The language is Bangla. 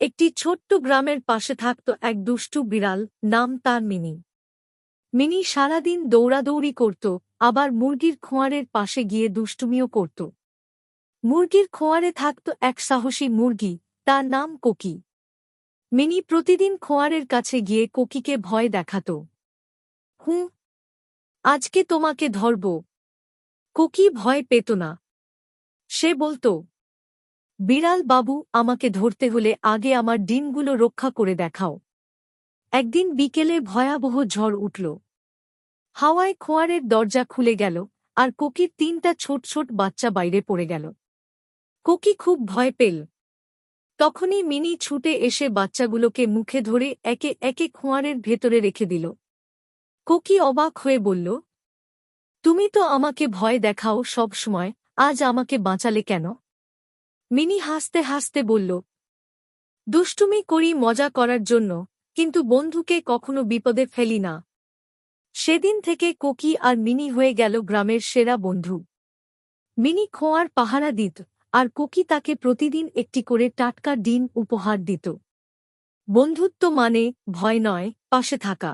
একটি ছোট্ট গ্রামের পাশে থাকত এক দুষ্টু বিড়াল, নাম তার মিনি। মিনি সারাদিন দৌড়াদৌড়ি করত, আবার মুরগির খোঁয়ারের পাশে গিয়ে দুষ্টুমিও করত। মুরগির খোঁয়ারে থাকত এক সাহসী মুরগি, তার নাম কোকি। মিনি প্রতিদিন খোঁয়ারের কাছে গিয়ে কোকিকে ভয় দেখাত। হুঁ, আজকে তোমাকে ধরব। কোকি ভয় পেত না। সে বলত, বিড়াল বাবু, আমাকে ধরতে হলে আগে আমার ডিমগুলো রক্ষা করে দেখাও। একদিন বিকেলে ভয়াবহ ঝড় উঠল। হাওয়ায় খোঁয়ারের দরজা খুলে গেল, আর কোকির 3টা ছোট ছোট বাচ্চা বাইরে পড়ে গেল। কোকি খুব ভয় পেল। তখনই মিনি ছুটে এসে বাচ্চাগুলোকে মুখে ধরে একে একে খোঁয়ারের ভেতরে রেখে দিল। কোকি অবাক হয়ে বলল, তুমি তো আমাকে ভয় দেখাও সব সময়, আজ আমাকে বাঁচালে কেন? মিনি হাসতে হাসতে বলল, দুষ্টুমি করি মজা করার জন্য, কিন্তু বন্ধুকে কখনো বিপদে ফেলি না। সেদিন থেকে কোকি আর মিনি হয়ে গেল গ্রামের সেরা বন্ধু। মিনি খোঁয়ার পাহারা দিত, আর কোকি তাকে প্রতিদিন একটি করে টাটকা ডিম উপহার দিত। বন্ধুত্ব মানে ভয় নয়, পাশে থাকা।